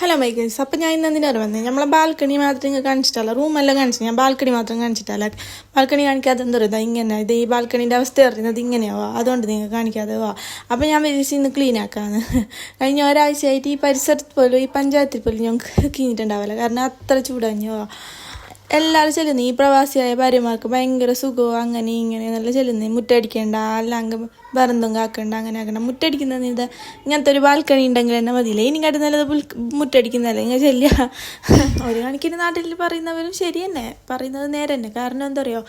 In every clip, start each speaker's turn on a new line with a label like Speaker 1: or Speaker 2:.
Speaker 1: Hello മൈഗേഴ്സ്. അപ്പം ഞാൻ ഇന്ന് എന്തിനാണ് വന്നത്? നമ്മളെ ബാൽക്കണി മാത്രം നിങ്ങൾ കാണിച്ചിട്ടല്ല, റൂമെല്ലാം കാണിച്ചു, ഞാൻ ബാൽക്കണി മാത്രം കാണിച്ചിട്ടല്ല. ബാൽക്കണി കാണിക്കാതെ എന്താ പറയുക, ഇങ്ങനെ ഇത് ഈ ബാൽക്കണീൻ്റെ അവസ്ഥ അറിയുന്നത് ഇങ്ങനെയാവാ, അതുകൊണ്ട് നിങ്ങൾ കാണിക്കാതെ വാ. അപ്പം ഞാൻ വിചാരിച്ചു ഇന്ന് ക്ലീൻ ആക്കാന്ന്. കഴിഞ്ഞ ഒരാഴ്ചയായിട്ട് ഈ പരിസരത്ത് പോലും ഈ പഞ്ചായത്തിൽ പോലും ഞങ്ങൾക്ക് കീഞ്ഞിട്ടുണ്ടാവില്ല, കാരണം അത്ര ചൂടഞ്ഞോ. എല്ലാവരും ചെല്ലുന്നു, ഈ പ്രവാസിയായ ഭാര്യമാർക്ക് ഭയങ്കര സുഖവും അങ്ങനെ ഇങ്ങനെ നല്ല ചെല്ലുന്നത്. മുറ്റടിക്കേണ്ട, അല്ലെങ്കിൽ വേറെന്തും കാക്കണ്ട, അങ്ങനെ ആക്കണ്ട. മുറ്റടിക്കുന്നത് ഇത് ഇങ്ങനത്തെ ഒരു ബാൽക്കണി ഉണ്ടെങ്കിൽ തന്നെ മതിയില്ല. ഇനിക്കാട്ട് നല്ലത് മുറ്റടിക്കുന്നതല്ലേ ഇങ്ങനെ ചെല്ലുക. ഒരു കണക്കിന് നാട്ടിൽ പറയുന്നവരും ശരി തന്നെ, പറയുന്നത് നേരെ തന്നെ. കാരണം എന്താ പറയുക,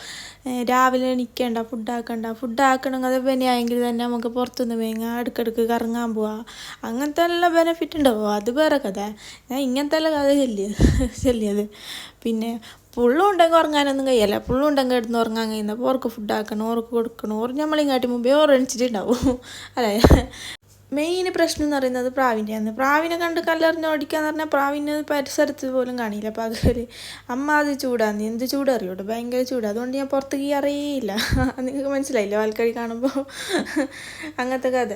Speaker 1: രാവിലെ എണീക്കേണ്ട, ഫുഡ് ആക്കണമെങ്കിൽ അത് പനിയായെങ്കിൽ തന്നെ നമുക്ക് പുറത്തുനിന്ന് വേങ്ങ അടുക്കടുക്ക് കറങ്ങാൻ പോവാം. അങ്ങനത്തെ എല്ലാം ബെനിഫിറ്റ് ഉണ്ടാവും, അത് വേറെ കഥ. ഞാൻ ഇങ്ങനത്തെ എല്ലാം കഥ ചെല്ലിയത്. പിന്നെ പുള്ളും ഉണ്ടെങ്കിൽ ഉറങ്ങാനൊന്നും കഴിയല്ല. പുള്ളും ഉണ്ടെങ്കിൽ എടുത്ത് ഉറങ്ങാൻ കഴിയുന്നപ്പോൾ ഓർക്ക് ഫുഡ് ആക്കണം, ഓർക്ക് കൊടുക്കണം. ഓർ നമ്മളിങ്ങാട്ടി മുമ്പേ എണിച്ചിട്ടുണ്ടാവും അല്ലേ. മെയിൻ പ്രശ്നം എന്ന് പറയുന്നത് പ്രാവിൻ്റെയാണ്. പ്രാവിനെ കണ്ട് കല്ലെറിഞ്ഞ് ഓടിക്കാന്ന് പറഞ്ഞാൽ പ്രാവിന് പരിസരത്ത് പോലും കാണില്ല പകൽ. അമ്മ അത് ചൂടാന്ന്, എന്ത് ചൂടറിയോട്ടോ, ഭയങ്കര ചൂട്. അതുകൊണ്ട് ഞാൻ പുറത്തേക്ക് അറിയില്ല. നിങ്ങൾക്ക് മനസ്സിലായില്ലോ ആൾക്കാർ കാണുമ്പോൾ. അങ്ങനത്തെ കഥ.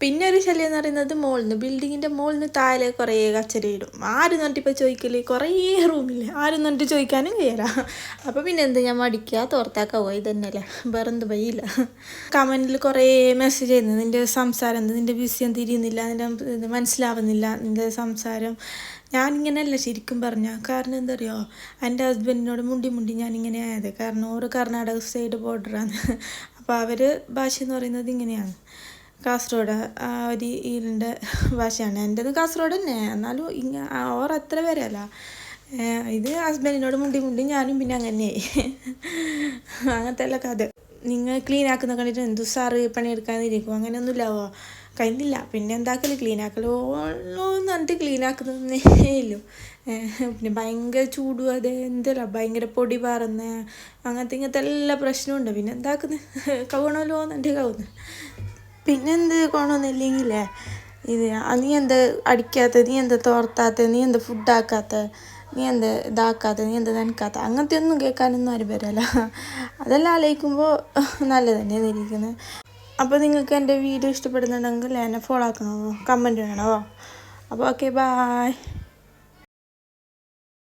Speaker 1: പിന്നെ ഒരു ശല്യം എന്ന് പറയുന്നത് ബിൽഡിങ്ങിൻ്റെ മുകളിൽ നിന്ന് താഴെ കുറേ കച്ചരയിടും. ആരും നട്ടിപ്പോൾ ചോദിക്കല്, കുറേ റൂമില്ല, ആരും നട്ട് ചോദിക്കാനും കഴിയല. അപ്പോൾ പിന്നെ എന്ത്, ഞാൻ മടിക്കുക തോർത്താക്കാൻ പോയി തന്നെയല്ലേ, വേറെന്ത് വഴിയില്ല. കമൻറ്റിൽ കുറേ മെസ്സേജ് ചെയ്യുന്നു, നിൻ്റെ സംസാരം എന്ത്, നിൻ്റെ വിഷയം തിരിയുന്നില്ല, നിൻ്റെ മനസ്സിലാവുന്നില്ല നിൻ്റെ സംസാരം. ഞാനിങ്ങനെയല്ല ശരിക്കും പറഞ്ഞാൽ. കാരണം എന്താ പറയുക, എൻ്റെ ഹസ്ബൻഡിനോട് മുണ്ടി ഞാനിങ്ങനെ ആയത്. കാരണം ഓരോ കർണാടക സൈഡ് ബോർഡറാണ്. അപ്പോൾ അവർ ഭാഷ എന്ന് പറയുന്നത് ഇങ്ങനെയാണ്, കാസർഗോഡ് ആ ഒരു ഈലിൻ്റെ ഭാഷയാണ്. എൻ്റെത് കാസർഗോഡ് തന്നെ, എന്നാലും ഓർ അത്ര വരെയല്ല. ഇത് ഹസ്ബൻഡിനോട് മുണ്ടി ഞാനും പിന്നെ അങ്ങനെയായി. അങ്ങനത്തെ എല്ലാ കഥ. നിങ്ങൾ ക്ലീൻ ആക്കുന്ന കണ്ടിട്ട് എന്തു സാറ് പണിയെടുക്കാതിരിക്കും, അങ്ങനെയൊന്നും ഇല്ലാവോ, കഴിഞ്ഞില്ല. പിന്നെ എന്താക്കല്, ക്ലീൻ ആക്കലോ എന്ന് പറഞ്ഞിട്ട് ക്ലീൻ ആക്കുന്നതേ ഇല്ലു. പിന്നെ ഭയങ്കര ചൂടും അതെ, എന്തല്ല ഭയങ്കര പൊടി പാറുന്ന ഇങ്ങനത്തെ എല്ലാ പ്രശ്നമുണ്ട്. പിന്നെ എന്താക്കുന്നത്, കവണമല്ലോ എന്നിട്ട് കവുന്നു. പിന്നെന്ത് കൊണമെന്നില്ലെങ്കിലേ ഇത്, നീ എന്താ അടിക്കാത്ത, നീ എന്താ തോർത്താത്ത, നീ എന്താ ഫുഡാക്കാത്ത, നീ എന്താ ഇതാക്കാത്ത, നീ എന്താ നനക്കാത്ത, അങ്ങനത്തെ ഒന്നും കേൾക്കാനൊന്നും ആരും വരല്ല. അതെല്ലാം ആലോചിക്കുമ്പോൾ നല്ലത് തന്നെയാണ് ഇരിക്കുന്നത്. അപ്പോൾ നിങ്ങൾക്ക് എൻ്റെ വീഡിയോ ഇഷ്ടപ്പെടുന്നുണ്ടെങ്കിൽ എന്നെ ഫോളോ ആക്കണമോ, കമൻറ്റ് വേണമോ. അപ്പോൾ ഓക്കെ, ബായ്.